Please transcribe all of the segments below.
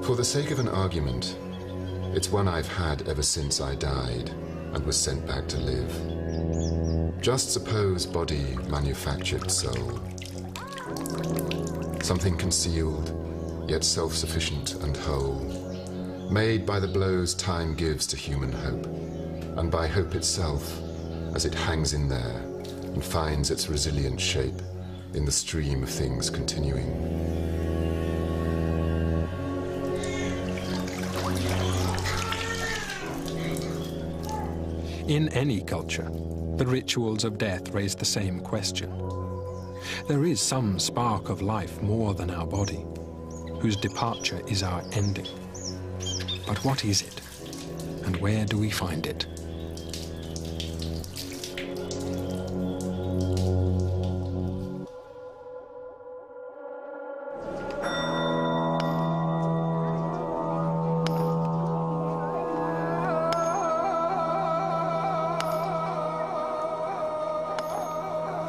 For the sake of an argument, it's one I've had ever since I died and was sent back to live. Just suppose body manufactured soul. Something concealed, yet self-sufficient and whole, made by the blows time gives to human hope, and by hope itself, as it hangs in there and finds its resilient shape in the stream of things continuing. In any culture, the rituals of death raise the same question. There is some spark of life more than our body, whose departure is our ending. But what is it, and where do we find it?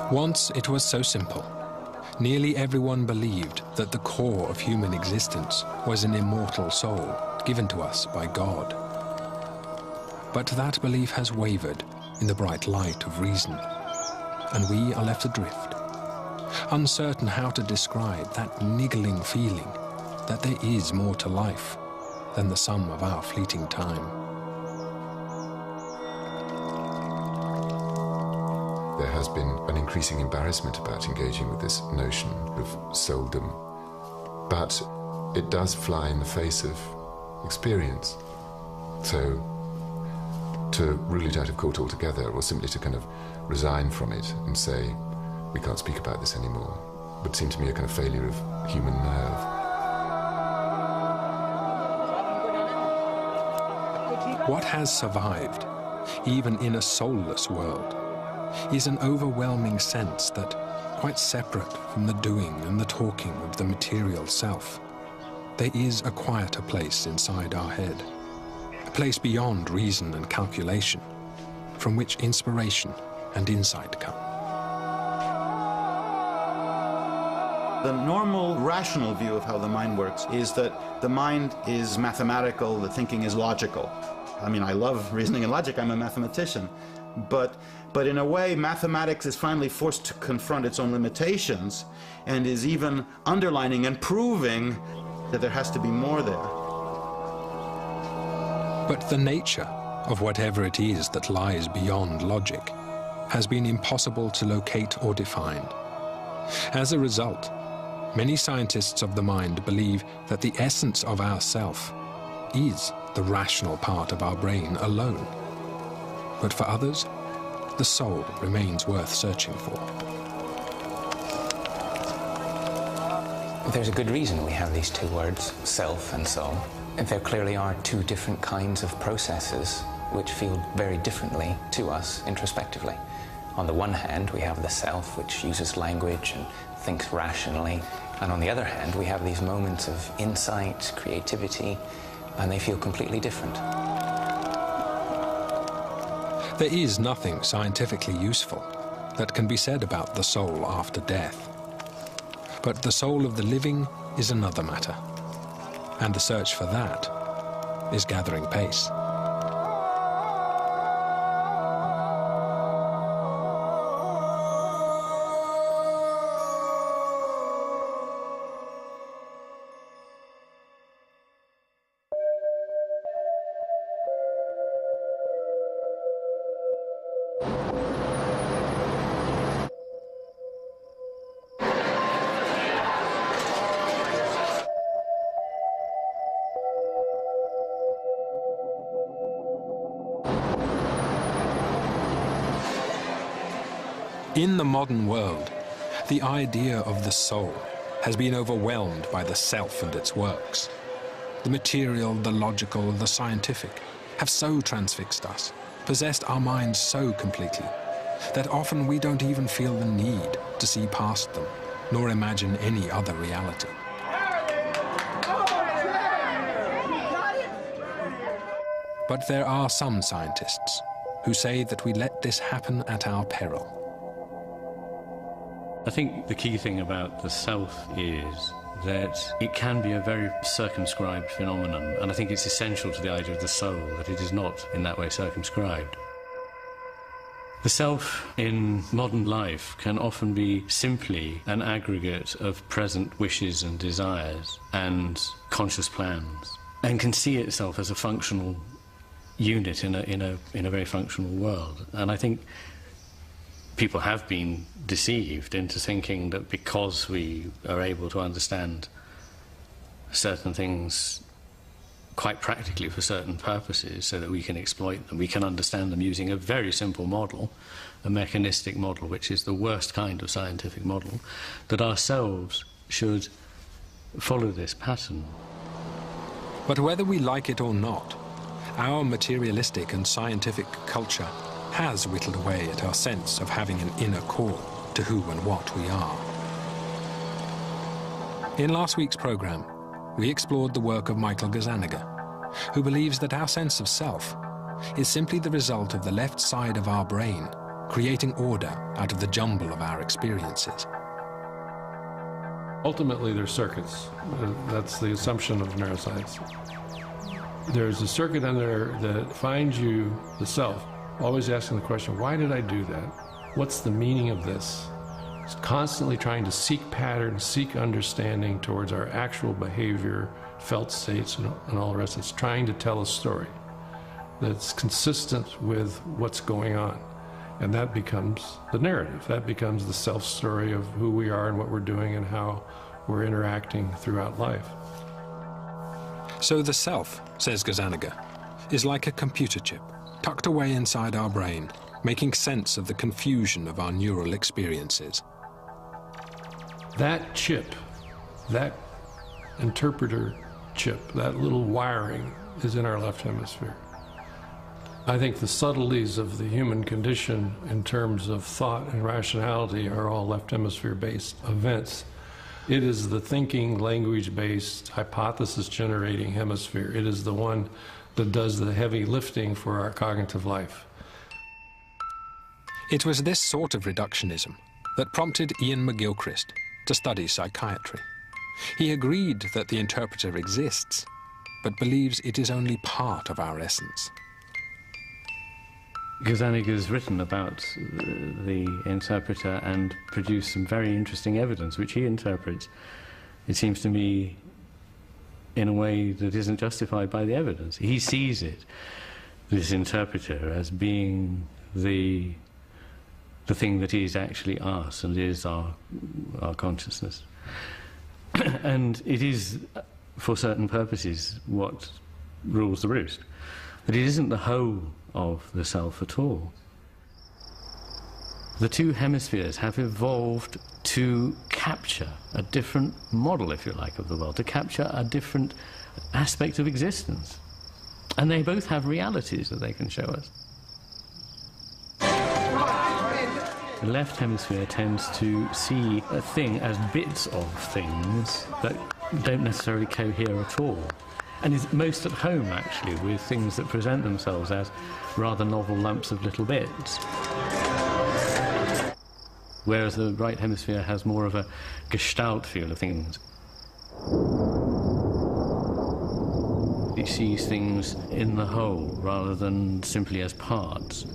Once it was so simple. Nearly everyone believed that the core of human existence was an immortal soul given to us by God. But that belief has wavered in the bright light of reason, and we are left adrift, uncertain how to describe that niggling feeling that there is more to life than the sum of our fleeting time. There has been an increasing embarrassment about engaging with this notion of souldom, but it does fly in the face of experience. So to rule it out of court altogether, or simply to kind of resign from it and say, we can't speak about this anymore, would seem to me a kind of failure of human nerve. What has survived, even in a soulless world, is an overwhelming sense that, quite separate from the doing and the talking of the material self, there is a quieter place inside our head, a place beyond reason and calculation, from which inspiration and insight come. The normal rational view of how the mind works is that the mind is mathematical, the thinking is logical. I mean, I love reasoning and logic, I'm a mathematician. But in a way, mathematics is finally forced to confront its own limitations and is even underlining and proving that there has to be more there. But the nature of whatever it is that lies beyond logic has been impossible to locate or define. As a result, many scientists of the mind believe that the essence of our self is the rational part of our brain alone. But for others, the soul remains worth searching for. There's a good reason we have these two words, self and soul. There clearly are two different kinds of processes which feel very differently to us introspectively. On the one hand, we have the self, which uses language and thinks rationally. And on the other hand, we have these moments of insight, creativity, and they feel completely different. There is nothing scientifically useful that can be said about the soul after death. But the soul of the living is another matter, and the search for that is gathering pace. In the modern world, the idea of the soul has been overwhelmed by the self and its works. The material, the logical, the scientific have so transfixed us, possessed our minds so completely, that often we don't even feel the need to see past them, nor imagine any other reality. But there are some scientists who say that we let this happen at our peril. I think the key thing about the self is that it can be a very circumscribed phenomenon, and I think it's essential to the idea of the soul that it is not in that way circumscribed. The self in modern life can often be simply an aggregate of present wishes and desires and conscious plans, and can see itself as a functional unit in a very functional world. And I think people have been deceived into thinking that because we are able to understand certain things quite practically for certain purposes so that we can exploit them, we can understand them using a very simple model, a mechanistic model, which is the worst kind of scientific model, that ourselves should follow this pattern. But whether we like it or not, our materialistic and scientific culture has whittled away at our sense of having an inner core to who and what we are. In last week's programme, we explored the work of Michael Gazzaniga, who believes that our sense of self is simply the result of the left side of our brain creating order out of the jumble of our experiences. Ultimately, they're circuits. That's the assumption of neuroscience. There's a circuit in there that finds you, the self, always asking the question, why did I do that? What's the meaning of this? It's constantly trying to seek patterns, seek understanding towards our actual behavior, felt states, and all the rest. It's trying to tell a story that's consistent with what's going on. And that becomes the narrative. That becomes the self-story of who we are and what we're doing and how we're interacting throughout life. So the self, says Gazzaniga, is like a computer chip tucked away inside our brain, making sense of the confusion of our neural experiences. That chip, that interpreter chip, that little wiring is in our left hemisphere. I think the subtleties of the human condition in terms of thought and rationality are all left hemisphere-based events. It is the thinking, language-based, hypothesis-generating hemisphere. It is the one that does the heavy lifting for our cognitive life. It was this sort of reductionism that prompted Ian McGilchrist to study psychiatry. He agreed that the interpreter exists, but believes it is only part of our essence. Gazzaniga's written about the interpreter and produced some very interesting evidence, which he interprets, it seems to me, in a way that isn't justified by the evidence. He sees it, this interpreter, as being the thing that is actually us and is our consciousness. And it is, for certain purposes, what rules the roost. But it isn't the whole of the self at all. The two hemispheres have evolved to capture a different model, if you like, of the world, to capture a different aspect of existence. And they both have realities that they can show us. The left hemisphere tends to see a thing as bits of things that don't necessarily cohere at all, and is most at home, actually, with things that present themselves as rather novel lumps of little bits. Whereas the right hemisphere has more of a gestalt feel of things. It sees things in the whole rather than simply as parts.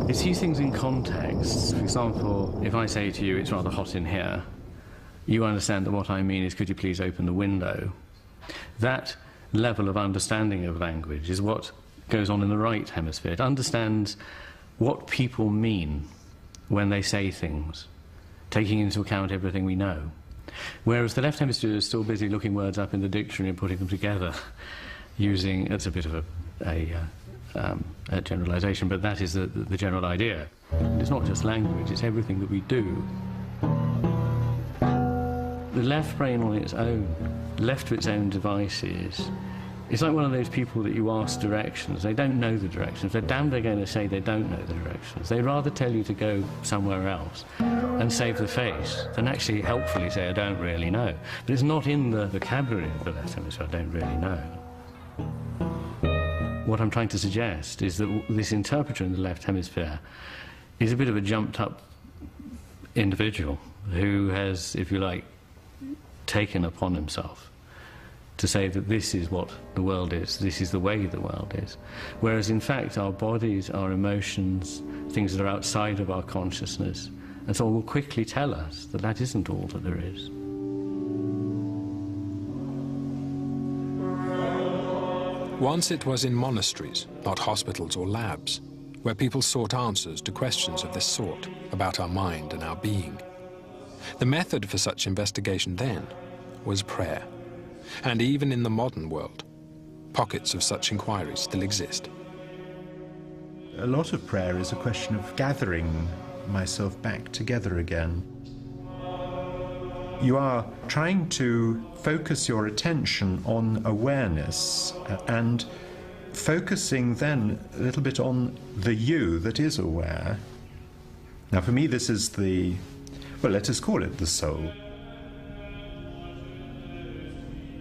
It sees things in context. For example, if I say to you, it's rather hot in here, you understand that what I mean is, could you please open the window? That level of understanding of language is what goes on in the right hemisphere. It understands what people mean when they say things, taking into account everything we know. Whereas the left hemisphere is still busy looking words up in the dictionary and putting them together using, it's a bit of a generalization, but that is the general idea. It's not just language, it's everything that we do. The left brain on its own, left to its own devices, it's like one of those people that you ask directions. They don't know the directions. They're damned they're going to say they don't know the directions. They'd rather tell you to go somewhere else and save the face than actually helpfully say, I don't really know. But it's not in the vocabulary of the left hemisphere, I don't really know. What I'm trying to suggest is that this interpreter in the left hemisphere is a bit of a jumped-up individual who has, if you like, taken upon himself to say that this is what the world is, this is the way the world is. Whereas in fact our bodies, our emotions, things that are outside of our consciousness, and so on will quickly tell us that that isn't all that there is. Once it was in monasteries, not hospitals or labs, where people sought answers to questions of this sort about our mind and our being. The method for such investigation then was prayer. And even in the modern world, pockets of such inquiries still exist. A lot of prayer is a question of gathering myself back together again. You are trying to focus your attention on awareness and focusing then a little bit on the you that is aware. Now for me this is the, well, let us call it the soul.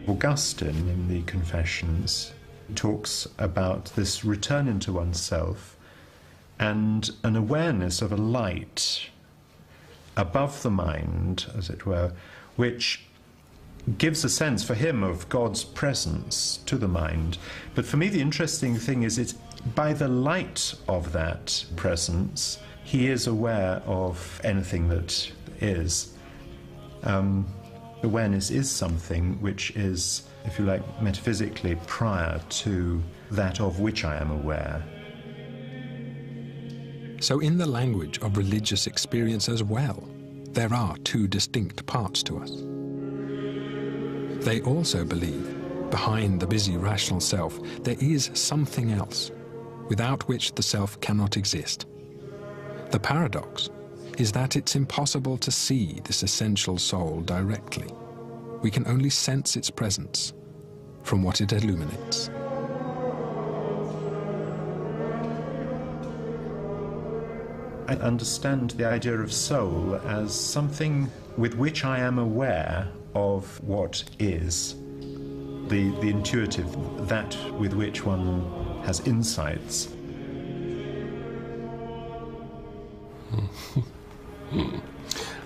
Augustine in the Confessions talks about this return into oneself and an awareness of a light above the mind, as it were, which gives a sense for him of God's presence to the mind. But for me the interesting thing is it's by the light of that presence he is aware of anything that is. Awareness is something which is, if you like, metaphysically prior to that of which I am aware. So in the language of religious experience as well, there are two distinct parts to us. They also believe, behind the busy rational self, there is something else, without which the self cannot exist. The paradox is that it's impossible to see this essential soul directly. We can only sense its presence from what it illuminates. I understand the idea of soul as something with which I am aware of what is, the intuitive, that with which one has insights.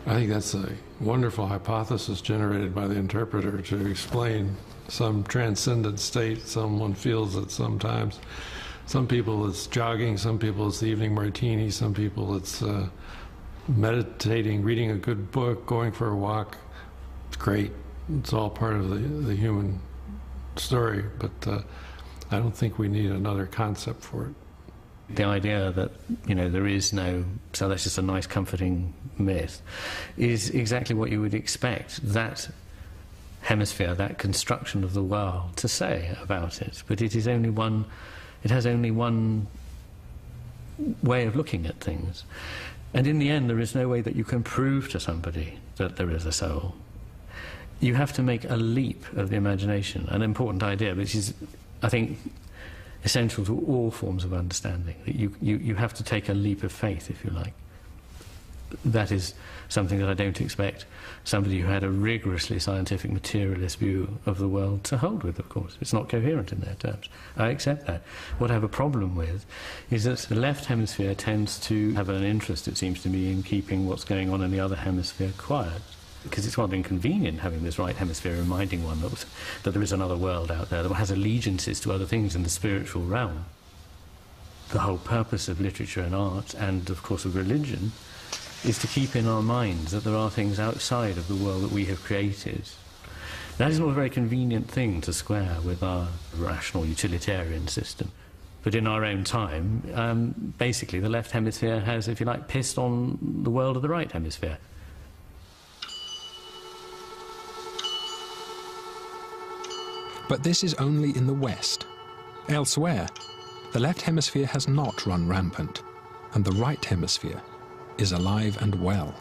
I think that's a wonderful hypothesis generated by the interpreter to explain some transcendent state someone feels it sometimes. Some people it's jogging, some people it's the evening martini, some people it's meditating, reading a good book, going for a walk. It's great. It's all part of the human story, but I don't think we need another concept for it. The idea that, you know, there is no, so that's just a nice comforting myth, is exactly what you would expect that hemisphere, that construction of the world, to say about it. But it is only one, it has only one way of looking at things. And in the end, there is no way that you can prove to somebody that there is a soul. You have to make a leap of the imagination, an important idea, which is, I think, essential to all forms of understanding. That you have to take a leap of faith, if you like. That is something that I don't expect somebody who had a rigorously scientific materialist view of the world to hold with, of course. It's not coherent in their terms. I accept that. What I have a problem with is that the left hemisphere tends to have an interest, it seems to me, in keeping what's going on in the other hemisphere quiet. Because it's rather inconvenient having this right hemisphere reminding one that there is another world out there that has allegiances to other things in the spiritual realm. The whole purpose of literature and art, and of course of religion, is to keep in our minds that there are things outside of the world that we have created. That is not a very convenient thing to square with our rational utilitarian system. But in our own time, basically the left hemisphere has, if you like, pissed on the world of the right hemisphere. But this is only in the West. Elsewhere, the left hemisphere has not run rampant, and the right hemisphere is alive and well.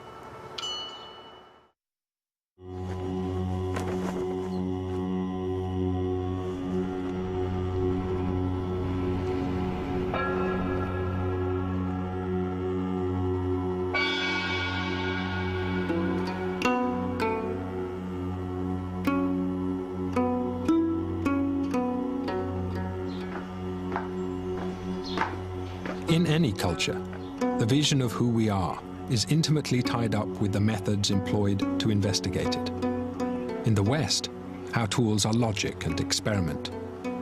In any culture, the vision of who we are is intimately tied up with the methods employed to investigate it. In the West, our tools are logic and experiment,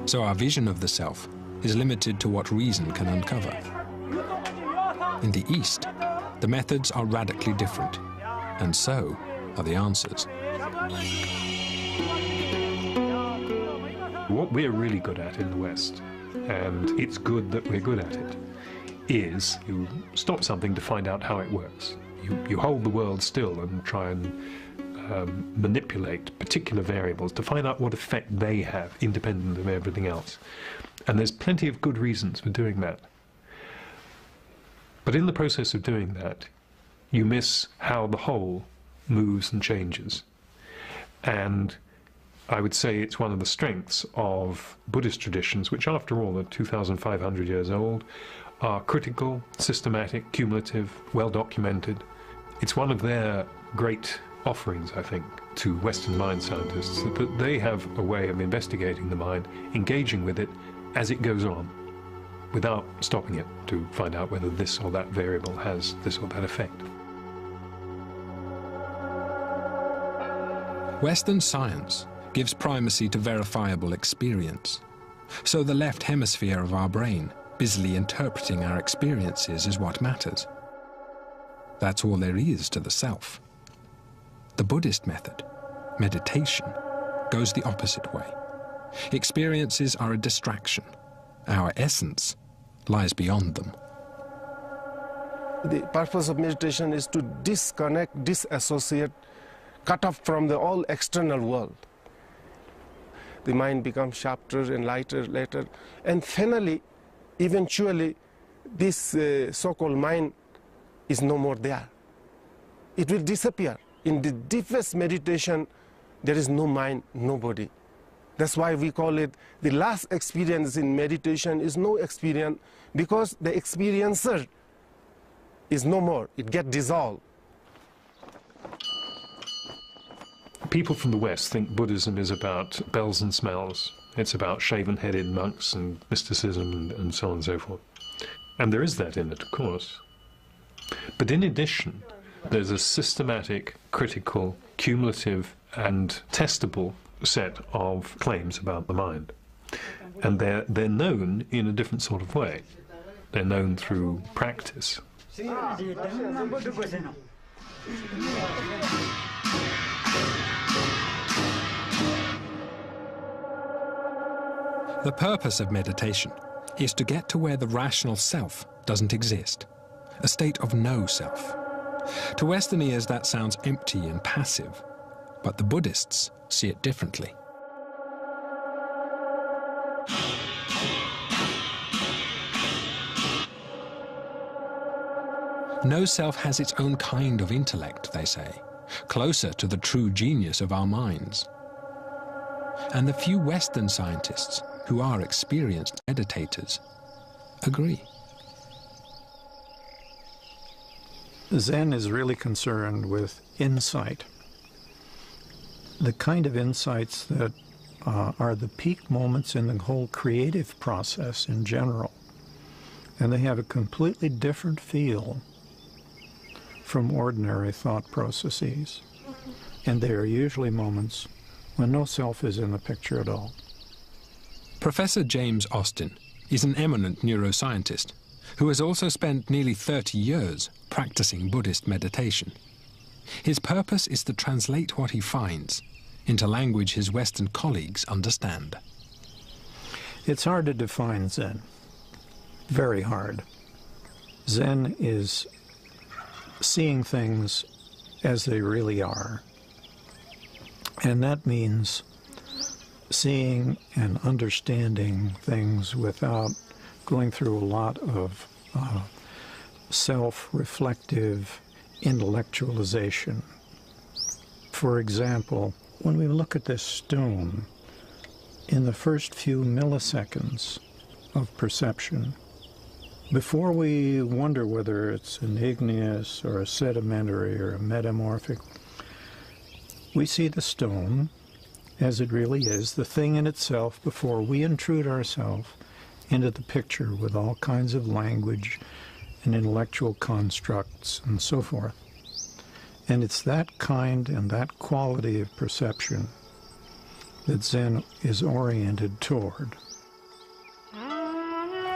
so our vision of the self is limited to what reason can uncover. In the East, the methods are radically different, and so are the answers. What we're really good at in the West, and it's good that we're good at it, is you stop something to find out how it works. You hold the world still and try and manipulate particular variables to find out what effect they have, independent of everything else. And there's plenty of good reasons for doing that. But in the process of doing that, you miss how the whole moves and changes. And I would say it's one of the strengths of Buddhist traditions, which after all are 2,500 years old, are critical, systematic, cumulative, well documented. It's one of their great offerings, I think, to Western mind scientists, that they have a way of investigating the mind, engaging with it as it goes on, without stopping it to find out whether this or that variable has this or that effect. Western science gives primacy to verifiable experience. So the left hemisphere of our brain, busily interpreting our experiences, is what matters. That's all there is to the self. The Buddhist method, meditation, goes the opposite way. Experiences are a distraction. Our essence lies beyond them. The purpose of meditation is to disconnect, disassociate, cut off from the all external world. The mind becomes sharper and lighter later, and finally, eventually, this so-called mind is no more there. It will disappear. In the deepest meditation, there is no mind, no body. That's why we call it the last experience in meditation is no experience, because the experiencer is no more. It gets dissolved. People from the West think Buddhism is about bells and smells. It's about shaven-headed monks and mysticism and so on and so forth. And there is that in it, of course. But in addition, there's a systematic, critical, cumulative and testable set of claims about the mind. And they're known in a different sort of way. They're known through practice. The purpose of meditation is to get to where the rational self doesn't exist, a state of no self. To Western ears, that sounds empty and passive, but the Buddhists see it differently. No self has its own kind of intellect, they say, closer to the true genius of our minds. And the few Western scientists who are experienced meditators agree. Zen is really concerned with insight, the kind of insights that are the peak moments in the whole creative process in general. And they have a completely different feel from ordinary thought processes. And they are usually moments when no self is in the picture at all. Professor James Austin is an eminent neuroscientist who has also spent nearly 30 years practicing Buddhist meditation. His purpose is to translate what he finds into language his Western colleagues understand. It's hard to define Zen. Very hard. Zen is seeing things as they really are. And that means seeing and understanding things without going through a lot of self-reflective intellectualization. For example, when we look at this stone, in the first few milliseconds of perception, before we wonder whether it's an igneous or a sedimentary or a metamorphic, we see the stone as it really is, the thing in itself, before we intrude ourselves, into the picture with all kinds of language and intellectual constructs and so forth. And it's that kind and that quality of perception that Zen is oriented toward.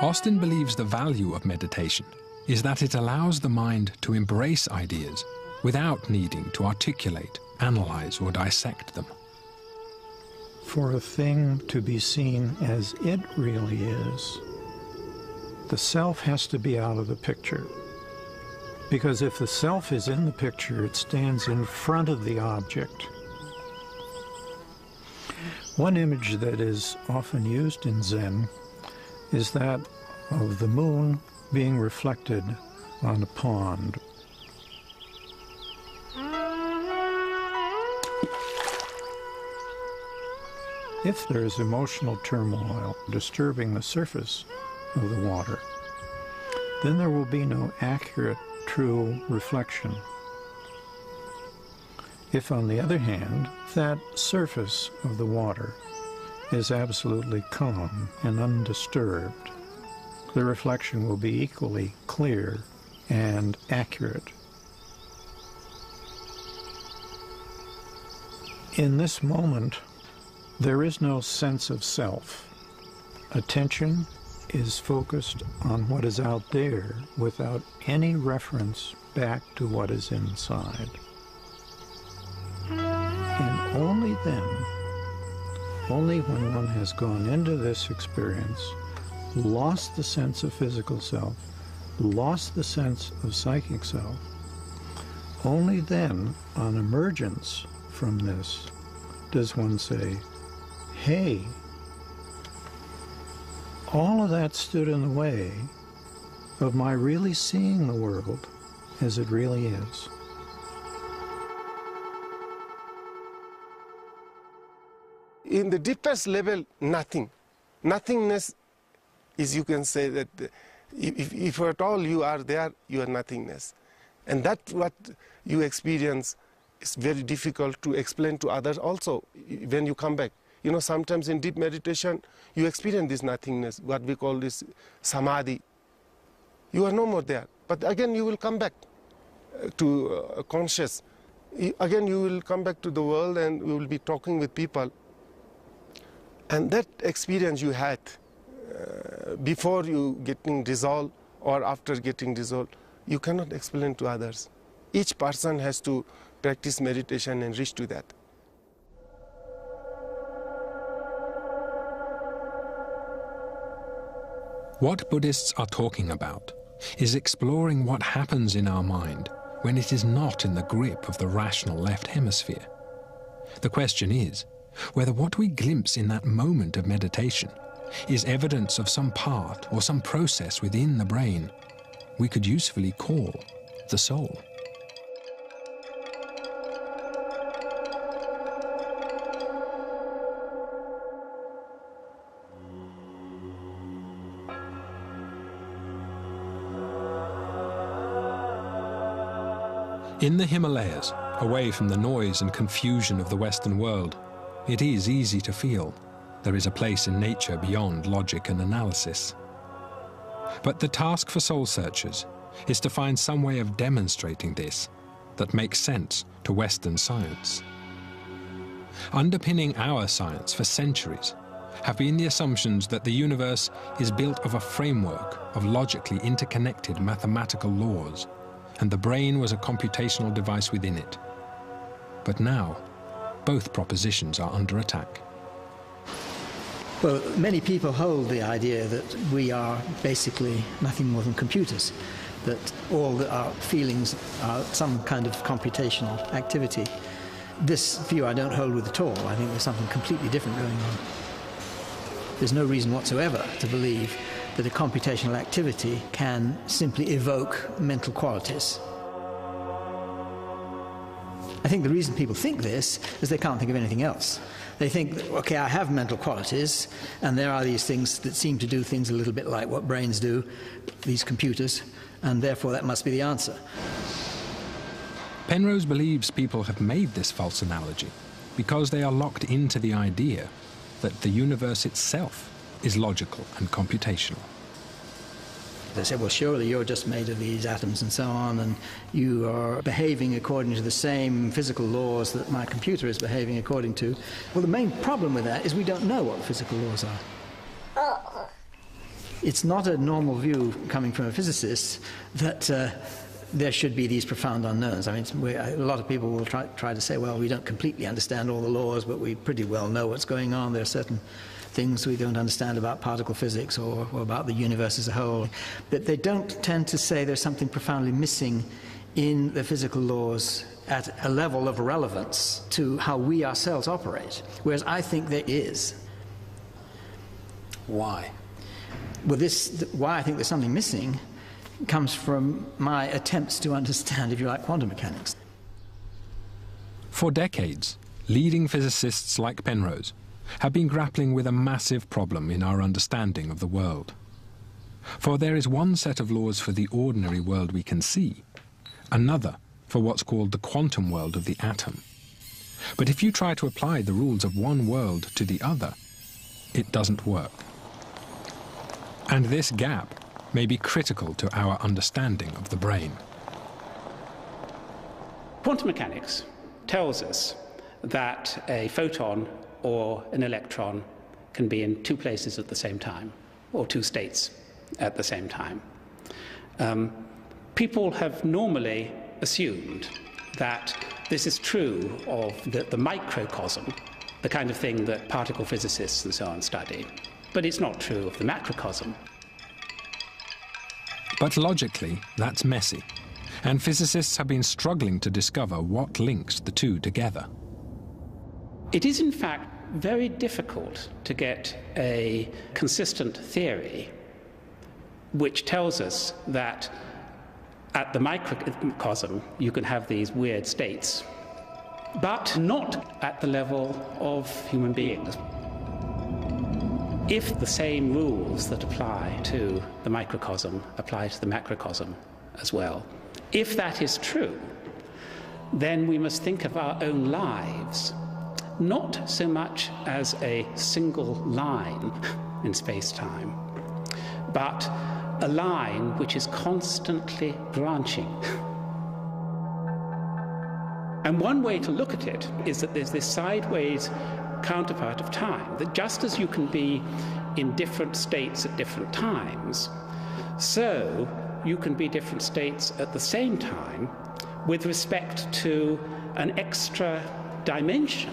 Austin believes the value of meditation is that it allows the mind to embrace ideas without needing to articulate, analyze, or dissect them. For a thing to be seen as it really is, the self has to be out of the picture. Because if the self is in the picture, it stands in front of the object. One image that is often used in Zen is that of the moon being reflected on a pond. If there is emotional turmoil disturbing the surface of the water, then there will be no accurate, true reflection. If, on the other hand, that surface of the water is absolutely calm and undisturbed, the reflection will be equally clear and accurate. In this moment, there is no sense of self. Attention is focused on what is out there without any reference back to what is inside. And only then, only when one has gone into this experience, lost the sense of physical self, lost the sense of psychic self, only then, on emergence from this, does one say, hey, all of that stood in the way of my really seeing the world as it really is. In the deepest level, nothing. Nothingness is, you can say that if at all you are there, you are nothingness. And that's what you experience. It's very difficult to explain to others also when you come back. You know, sometimes in deep meditation, you experience this nothingness, what we call this samadhi. You are no more there. But again, you will come back to conscious. Again, you will come back to the world and you will be talking with people. And that experience you had before you getting dissolved or after getting dissolved, you cannot explain to others. Each person has to practice meditation and reach to that. What Buddhists are talking about is exploring what happens in our mind when it is not in the grip of the rational left hemisphere. The question is whether what we glimpse in that moment of meditation is evidence of some part or some process within the brain we could usefully call the soul. In the Himalayas, away from the noise and confusion of the Western world, it is easy to feel there is a place in nature beyond logic and analysis. But the task for soul searchers is to find some way of demonstrating this that makes sense to Western science. Underpinning our science for centuries have been the assumptions that the universe is built of a framework of logically interconnected mathematical laws, and the brain was a computational device within it. But now, both propositions are under attack. Well, many people hold the idea that we are basically nothing more than computers, that all our feelings are some kind of computational activity. This view I don't hold with at all. I think there's something completely different going on. There's no reason whatsoever to believe that a computational activity can simply evoke mental qualities. I think the reason people think this is they can't think of anything else. They think, that, okay, I have mental qualities, and there are these things that seem to do things a little bit like what brains do, these computers, and therefore that must be the answer. Penrose believes people have made this false analogy because they are locked into the idea that the universe itself is logical and computational. They say, well, surely you're just made of these atoms and so on, and you are behaving according to the same physical laws that my computer is behaving according to. Well, the main problem with that is we don't know what the physical laws are. It's not a normal view coming from a physicist that there should be these profound unknowns. I mean, a lot of people will try to say, well, we don't completely understand all the laws, but we pretty well know what's going on. There are certain things we don't understand about particle physics or about the universe as a whole. But they don't tend to say there's something profoundly missing in the physical laws at a level of relevance to how we ourselves operate, whereas I think there is. Why? Well, why I think there's something missing comes from my attempts to understand, if you like, quantum mechanics. For decades, leading physicists like Penrose have been grappling with a massive problem in our understanding of the world. For there is one set of laws for the ordinary world we can see, another for what's called the quantum world of the atom. But if you try to apply the rules of one world to the other, it doesn't work. And this gap may be critical to our understanding of the brain. Quantum mechanics tells us that a photon or an electron can be in two places at the same time, or two states at the same time. People have normally assumed that this is true of the microcosm, the kind of thing that particle physicists and so on study. But it's not true of the macrocosm. But logically, that's messy, and physicists have been struggling to discover what links the two together. It is, in fact, very difficult to get a consistent theory which tells us that at the microcosm you can have these weird states, but not at the level of human beings. If the same rules that apply to the microcosm apply to the macrocosm as well, if that is true, then we must think of our own lives not so much as a single line in space-time, but a line which is constantly branching. And one way to look at it is that there's this sideways counterpart of time, that just as you can be in different states at different times, so you can be different states at the same time with respect to an extra dimension.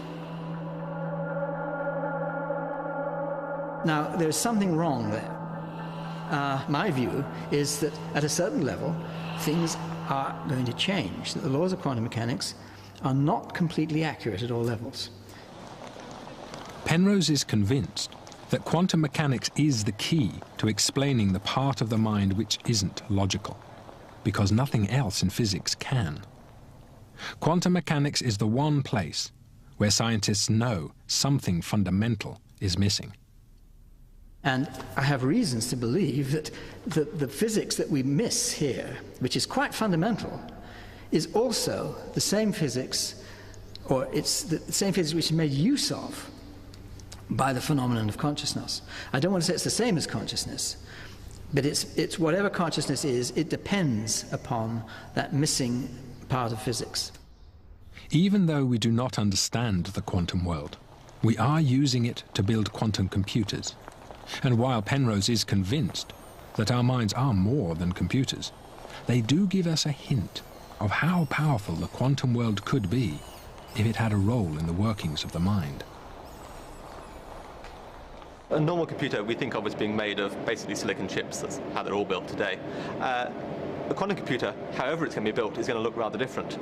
Now, there's something wrong there. My view is that at a certain level, things are going to change, that the laws of quantum mechanics are not completely accurate at all levels. Penrose is convinced that quantum mechanics is the key to explaining the part of the mind which isn't logical, because nothing else in physics can. Quantum mechanics is the one place where scientists know something fundamental is missing. And I have reasons to believe that the physics that we miss here, which is quite fundamental, is also the same physics, or it's the same physics which is made use of by the phenomenon of consciousness. I don't want to say it's the same as consciousness, but it's whatever consciousness is, it depends upon that missing part of physics. Even though we do not understand the quantum world, we are using it to build quantum computers. And while Penrose is convinced that our minds are more than computers, they do give us a hint of how powerful the quantum world could be if it had a role in the workings of the mind. A normal computer we think of as being made of basically silicon chips. That's how they're all built today. A quantum computer, however it's going to be built, is going to look rather different.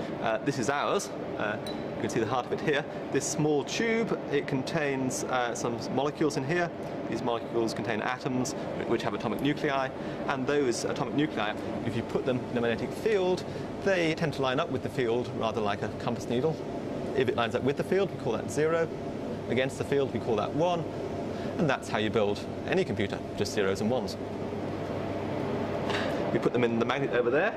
This is ours. You can see the heart of it here. This small tube, it contains some molecules in here. These molecules contain atoms which have atomic nuclei, and those atomic nuclei, if you put them in a magnetic field, they tend to line up with the field rather like a compass needle. If it lines up with the field, we call that 0. Against the field, we call that 1. And that's how you build any computer, just zeros and ones. We put them in the magnet over there.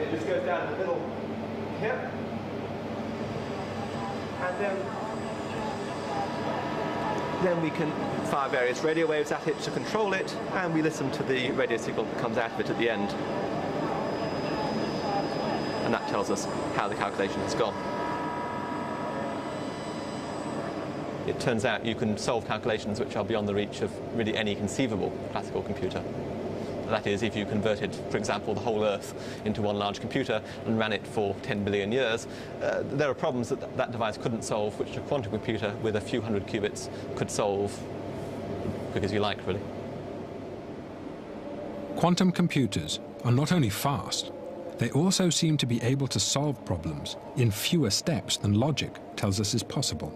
It just goes down in the middle here. and then we can fire various radio waves at it to control it, and we listen to the radio signal that comes out of it at the end. And that tells us how the calculation has gone. It turns out you can solve calculations which are beyond the reach of really any conceivable classical computer. That is, if you converted, for example, the whole Earth into one large computer and ran it for 10 billion years, there are problems that that device couldn't solve, which a quantum computer with a few hundred qubits could solve quick as you like, really. Quantum computers are not only fast, they also seem to be able to solve problems in fewer steps than logic tells us is possible,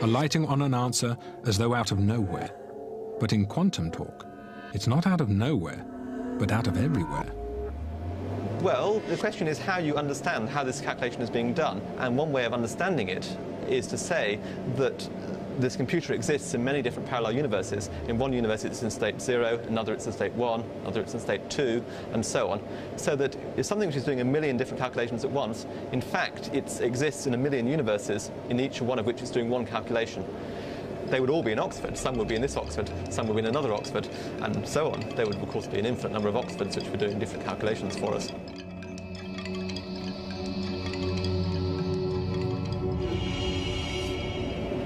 alighting on an answer as though out of nowhere. But in quantum talk, it's not out of nowhere, but out of everywhere. Well, the question is how you understand how this calculation is being done. And one way of understanding it is to say that this computer exists in many different parallel universes. In one universe it's in state 0, in another it's in state 1, another it's in state 2, and so on. So that if something which is doing a million different calculations at once, in fact it exists in a million universes, in each one of which it's doing one calculation. They would all be in Oxford. Some would be in this Oxford, some would be in another Oxford, and so on. There would, of course, be an infinite number of Oxfords which were doing different calculations for us.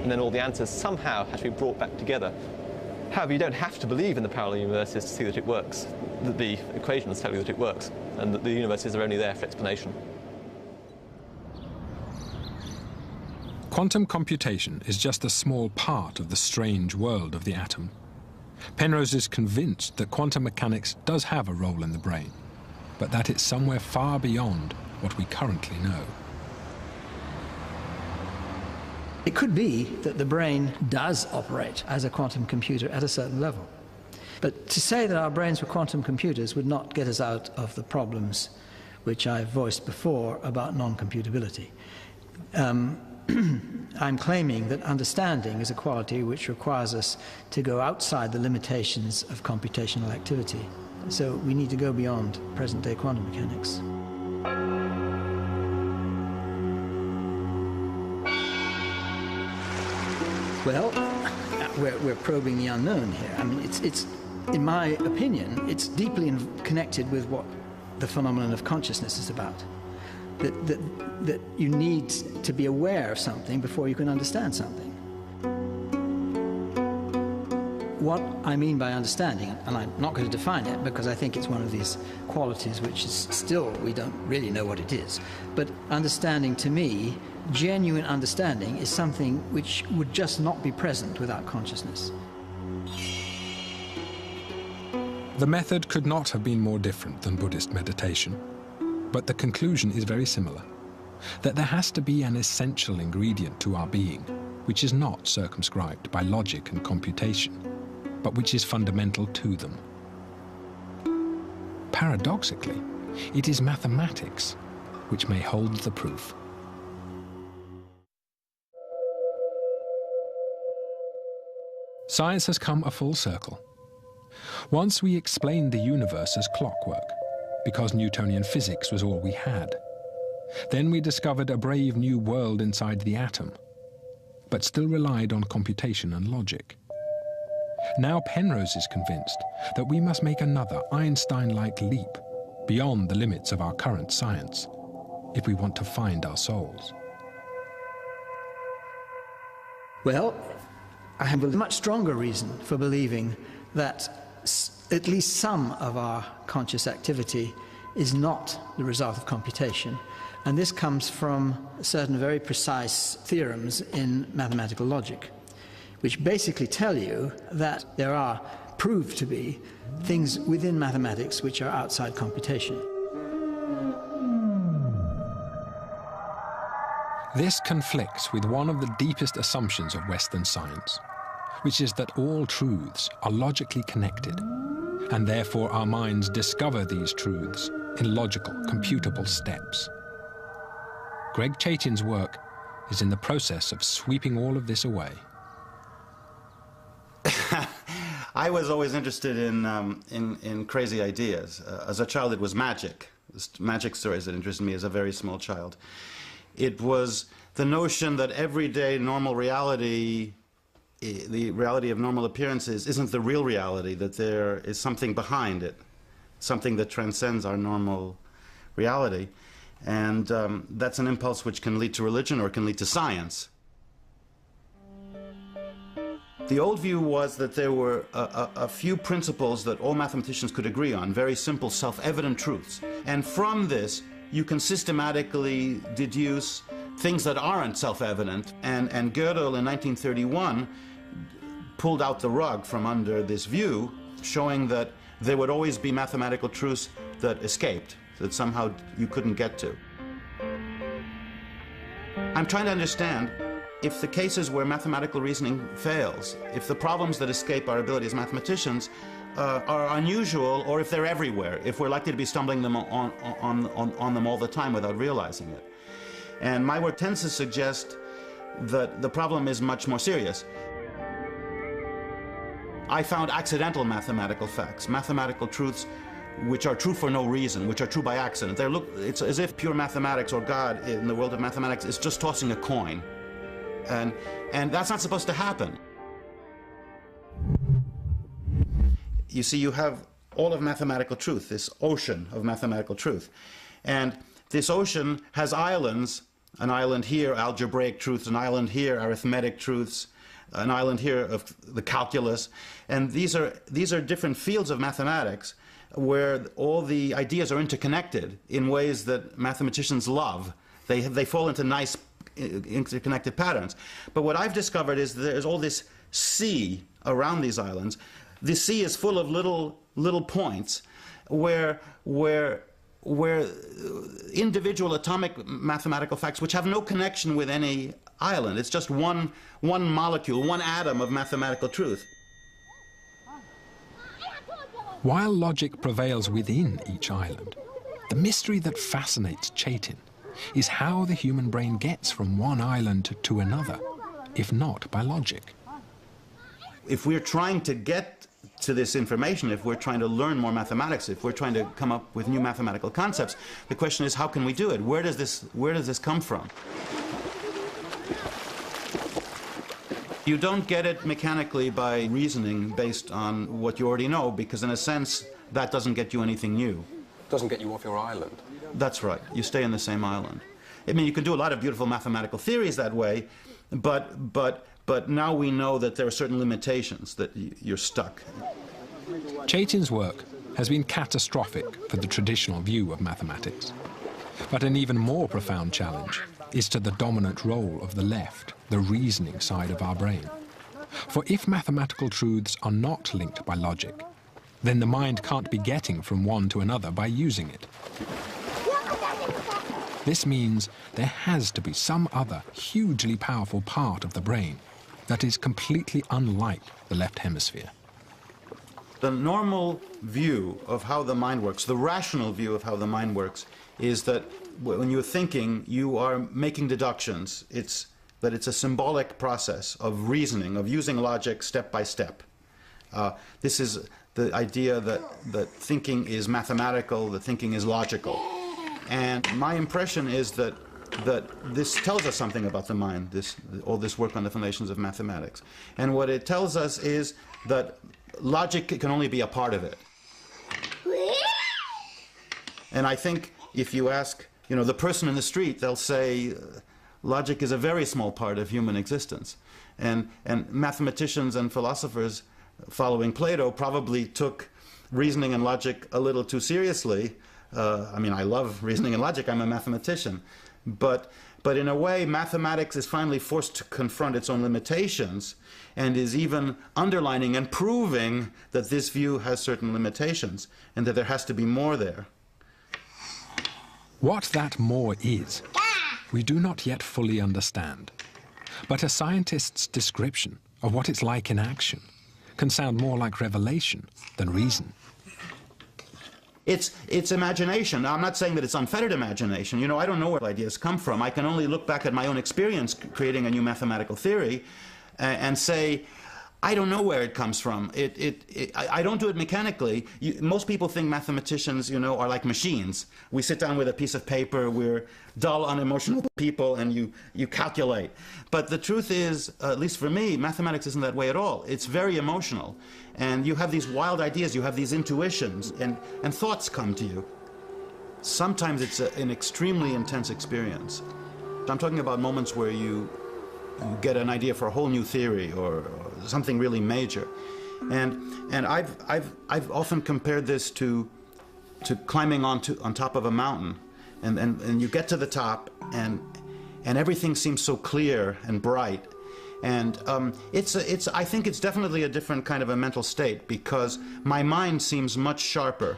And then all the answers somehow have to be brought back together. However, you don't have to believe in the parallel universes to see that it works. The equations tell you that it works, and that the universes are only there for explanation. Quantum computation is just a small part of the strange world of the atom. Penrose is convinced that quantum mechanics does have a role in the brain, but that it's somewhere far beyond what we currently know. It could be that the brain does operate as a quantum computer at a certain level. But to say that our brains were quantum computers would not get us out of the problems which I've voiced before about non-computability. I'm claiming that understanding is a quality which requires us to go outside the limitations of computational activity. So we need to go beyond present-day quantum mechanics. Well, we're probing the unknown here. I mean, it's in my opinion, it's deeply connected with what the phenomenon of consciousness is about. That you need to be aware of something before you can understand something. What I mean by understanding, and I'm not going to define it because I think it's one of these qualities which is still, we don't really know what it is, but understanding to me, genuine understanding is something which would just not be present without consciousness. The method could not have been more different than Buddhist meditation. But the conclusion is very similar, that there has to be an essential ingredient to our being, which is not circumscribed by logic and computation, but which is fundamental to them. Paradoxically, it is mathematics which may hold the proof. Science has come a full circle. Once we explained the universe as clockwork, because Newtonian physics was all we had. Then we discovered a brave new world inside the atom, but still relied on computation and logic. Now Penrose is convinced that we must make another Einstein-like leap beyond the limits of our current science if we want to find our souls. Well, I have a much stronger reason for believing that at least some of our conscious activity is not the result of computation, and this comes from certain very precise theorems in mathematical logic, which basically tell you that there are proved to be things within mathematics which are outside computation. This conflicts with one of the deepest assumptions of Western science, which is that all truths are logically connected, and therefore our minds discover these truths in logical, computable steps. Greg Chaitin's work is in the process of sweeping all of this away. I was always interested in crazy ideas. As a child, it was magic. Magic stories that interested me as a very small child. It was the notion that everyday normal reality, the reality of normal appearances, isn't the real reality, that there is something behind it, something that transcends our normal reality. And that's an impulse which can lead to religion or can lead to science. The old view was that there were a few principles that all mathematicians could agree on, very simple, self-evident truths. And from this, you can systematically deduce things that aren't self-evident. And Gödel in 1931 pulled out the rug from under this view, showing that there would always be mathematical truths that escaped, that somehow you couldn't get to. I'm trying to understand if the cases where mathematical reasoning fails, if the problems that escape our ability as mathematicians are unusual, or if they're everywhere, if we're likely to be stumbling them on them all the time without realizing it. And my work tends to suggest that the problem is much more serious. I found accidental mathematical facts, mathematical truths which are true for no reason, which are true by accident. It's as if pure mathematics, or God in the world of mathematics, is just tossing a coin. And that's not supposed to happen. You see, you have all of mathematical truth, this ocean of mathematical truth. And this ocean has islands, an island here, algebraic truths, an island here, arithmetic truths, an island here of the calculus. And these are different fields of mathematics where all the ideas are interconnected in ways that mathematicians love. They fall into nice interconnected patterns. But what I've discovered is there's all this sea around these islands. The sea is full of little points where individual atomic mathematical facts which have no connection with any island. It's just one molecule, one atom of mathematical truth. While logic prevails within each island, the mystery that fascinates Chaitin is how the human brain gets from one island to another, if not by logic. If we're trying to get to this information, if we're trying to learn more mathematics, if we're trying to come up with new mathematical concepts, the question is, how can we do it? Where does this come from? You don't get it mechanically by reasoning based on what you already know, because in a sense, that doesn't get you anything new. Doesn't get you off your island. That's right. You stay in the same island. I mean, you can do a lot of beautiful mathematical theories that way, but now we know that there are certain limitations, that you're stuck. Chaitin's work has been catastrophic for the traditional view of mathematics. But an even more profound challenge is to the dominant role of the left, the reasoning side of our brain. For if mathematical truths are not linked by logic, then the mind can't be getting from one to another by using it. This means there has to be some other hugely powerful part of the brain that is completely unlike the left hemisphere. The normal view of how the mind works, the rational view of how the mind works, is that when you're thinking, you are making deductions. It's a symbolic process of reasoning, of using logic step by step. This is the idea that thinking is mathematical, that thinking is logical. And my impression is that this tells us something about the mind, all this work on the foundations of mathematics. And what it tells us is that logic can only be a part of it. And I think if you ask, the person in the street, they'll say logic is a very small part of human existence. And mathematicians and philosophers following Plato probably took reasoning and logic a little too seriously. I mean, I love reasoning and logic. I'm a mathematician. But in a way, mathematics is finally forced to confront its own limitations and is even underlining and proving that this view has certain limitations and that there has to be more there. What that more is, we do not yet fully understand. But a scientist's description of what it's like in action can sound more like revelation than reason. It's imagination. Now, I'm not saying that it's unfettered imagination. I don't know where ideas come from. I can only look back at my own experience creating a new mathematical theory and say, I don't know where it comes from. I don't do it mechanically. Most people think mathematicians, you know, are like machines. We sit down with a piece of paper, we're dull, unemotional people, and you calculate. But the truth is, at least for me, mathematics isn't that way at all. It's very emotional. And you have these wild ideas, you have these intuitions, and thoughts come to you. Sometimes it's an extremely intense experience. I'm talking about moments where you get an idea for a whole new theory or something really major, and I've often compared this to climbing on top of a mountain, and you get to the top, and everything seems so clear and bright, and I think it's definitely a different kind of a mental state, because my mind seems much sharper.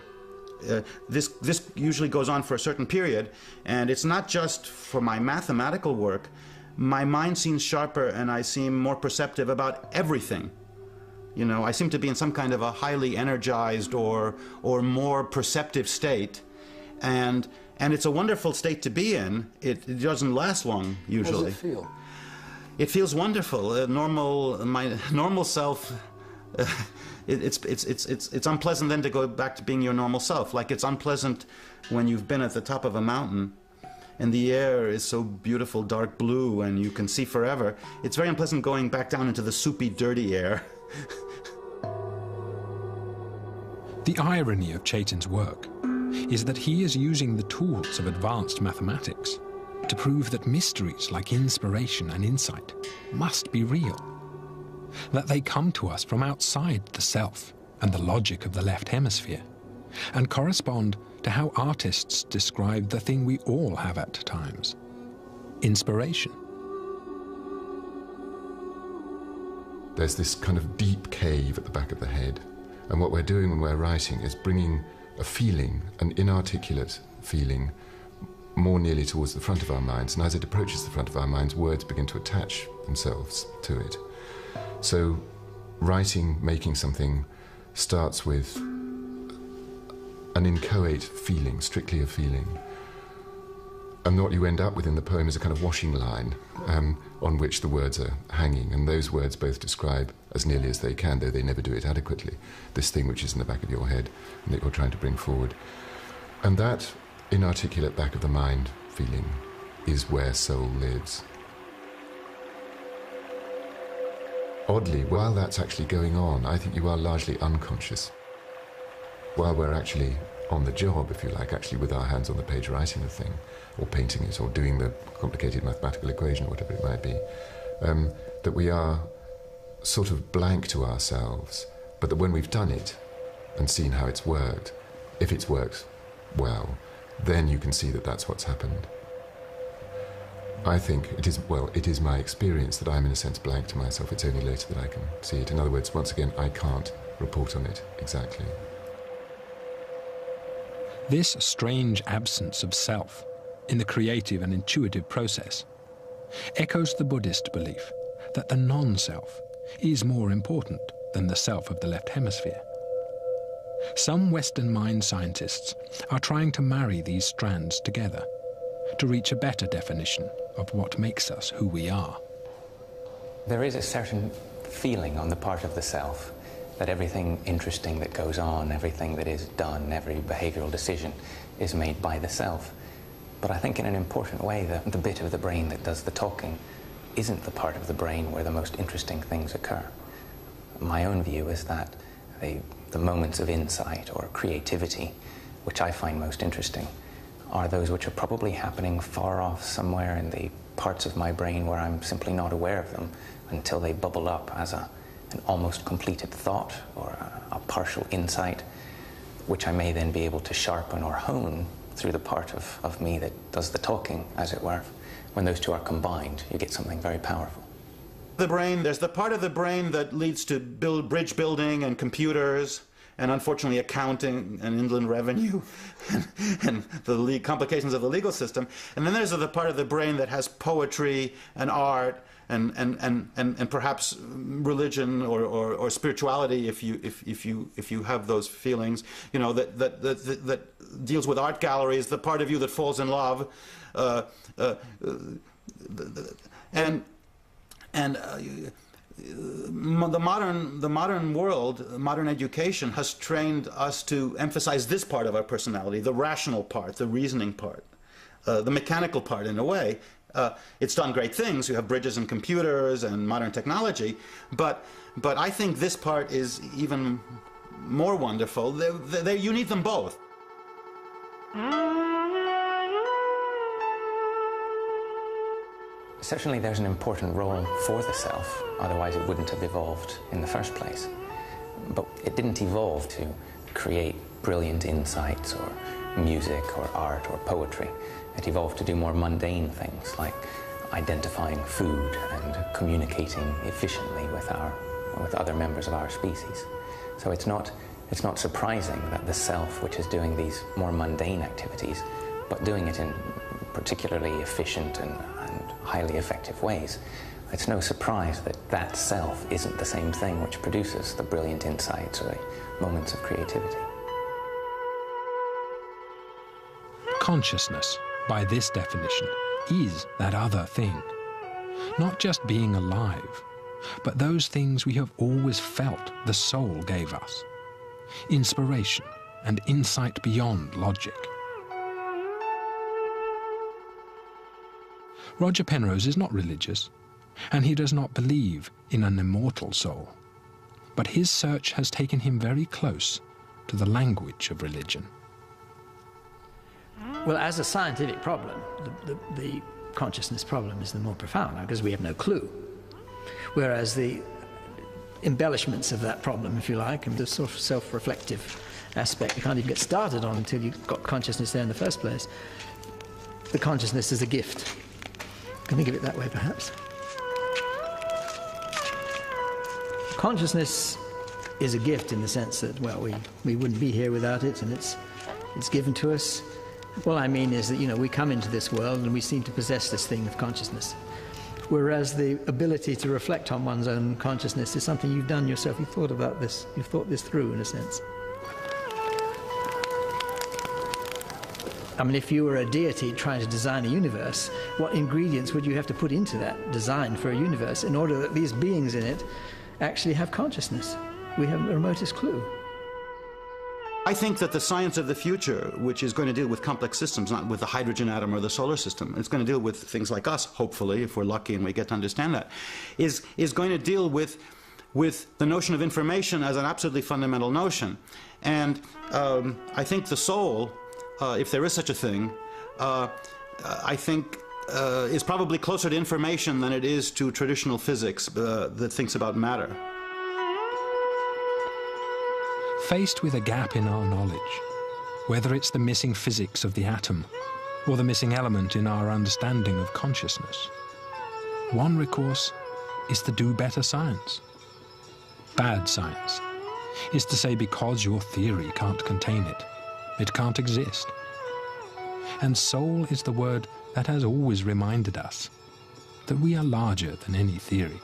This usually goes on for a certain period, and it's not just for my mathematical work. My mind seems sharper, and I seem more perceptive about everything. You know, I seem to be in some kind of a highly energized or more perceptive state, and it's a wonderful state to be in. It doesn't last long usually. How does it feel? It feels wonderful. My normal self. It's unpleasant then to go back to being your normal self. Like, it's unpleasant when you've been at the top of a mountain and the air is so beautiful dark blue and you can see forever. It's very unpleasant going back down into the soupy, dirty air. The irony of Chaitin's work is that he is using the tools of advanced mathematics to prove that mysteries like inspiration and insight must be real, that they come to us from outside the self and the logic of the left hemisphere, and correspond to how artists describe the thing we all have at times: inspiration. There's this kind of deep cave at the back of the head, and what we're doing when we're writing is bringing a feeling, an inarticulate feeling, more nearly towards the front of our minds, and as it approaches the front of our minds, words begin to attach themselves to it. So writing, making something, starts with an inchoate feeling, strictly a feeling. And what you end up with in the poem is a kind of washing line on which the words are hanging, and those words both describe, as nearly as they can, though they never do it adequately, this thing which is in the back of your head and that you're trying to bring forward. And that inarticulate back of the mind feeling is where soul lives. Oddly, while that's actually going on, I think you are largely unconscious. While we're actually on the job, if you like, actually with our hands on the page writing the thing, or painting it, or doing the complicated mathematical equation, or whatever it might be, that we are sort of blank to ourselves, but that when we've done it and seen how it's worked, if it's worked well, then you can see that that's what's happened. I think it is my experience that I'm in a sense blank to myself. It's only later that I can see it. In other words, once again, I can't report on it exactly. This strange absence of self in the creative and intuitive process echoes the Buddhist belief that the non-self is more important than the self of the left hemisphere. Some Western mind scientists are trying to marry these strands together to reach a better definition of what makes us who we are. There is a certain feeling on the part of the self that everything interesting that goes on, everything that is done, every behavioral decision is made by the self. But I think in an important way that the bit of the brain that does the talking isn't the part of the brain where the most interesting things occur. My own view is that the moments of insight or creativity, which I find most interesting, are those which are probably happening far off somewhere in the parts of my brain where I'm simply not aware of them until they bubble up as an almost completed thought or a partial insight, which I may then be able to sharpen or hone through the part of me that does the talking, as it were. When those two are combined, you get something very powerful. The brain, there's the part of the brain that leads to bridge building and computers, and unfortunately accounting and inland revenue and the complications of the legal system. And then there's the part of the brain that has poetry and art and perhaps religion or spirituality, if you have those feelings, you know, that deals with art galleries, the part of you that falls in love, the modern world, modern education has trained us to emphasize this part of our personality, the rational part, the reasoning part, the mechanical part in a way. It's done great things. You have bridges and computers and modern technology, but I think this part is even more wonderful. You need them both. Certainly there's an important role for the self, otherwise it wouldn't have evolved in the first place. But it didn't evolve to create brilliant insights or music or art or poetry. It evolved to do more mundane things like identifying food and communicating efficiently with other members of our species. So it's not surprising that the self, which is doing these more mundane activities, but doing it in particularly efficient and highly effective ways, it's no surprise that that self isn't the same thing which produces the brilliant insights or the moments of creativity. Consciousness, by this definition, is that other thing. Not just being alive, but those things we have always felt the soul gave us. Inspiration and insight beyond logic. Roger Penrose is not religious, and he does not believe in an immortal soul. But his search has taken him very close to the language of religion. Well, as a scientific problem, the consciousness problem is the more profound, because we have no clue. Whereas the embellishments of that problem, if you like, and the sort of self-reflective aspect you can't even get started on until you've got consciousness there in the first place. The consciousness is a gift. You can think of it that way, perhaps. Consciousness is a gift in the sense that, well, we wouldn't be here without it, and it's given to us. What I mean is that, you know, we come into this world and we seem to possess this thing of consciousness. Whereas the ability to reflect on one's own consciousness is something you've done yourself. You've thought about this. You've thought this through, in a sense. I mean, if you were a deity trying to design a universe, what ingredients would you have to put into that design for a universe in order that these beings in it actually have consciousness? We haven't the remotest clue. I think that the science of the future, which is going to deal with complex systems, not with the hydrogen atom or the solar system, it's going to deal with things like us, hopefully, if we're lucky and we get to understand that, is going to deal with the notion of information as an absolutely fundamental notion. And I think the soul, if there is such a thing, I think is probably closer to information than it is to traditional physics that thinks about matter. Faced with a gap in our knowledge, whether it's the missing physics of the atom or the missing element in our understanding of consciousness, one recourse is to do better science. Bad science is to say because your theory can't contain it, it can't exist. And soul is the word that has always reminded us that we are larger than any theory.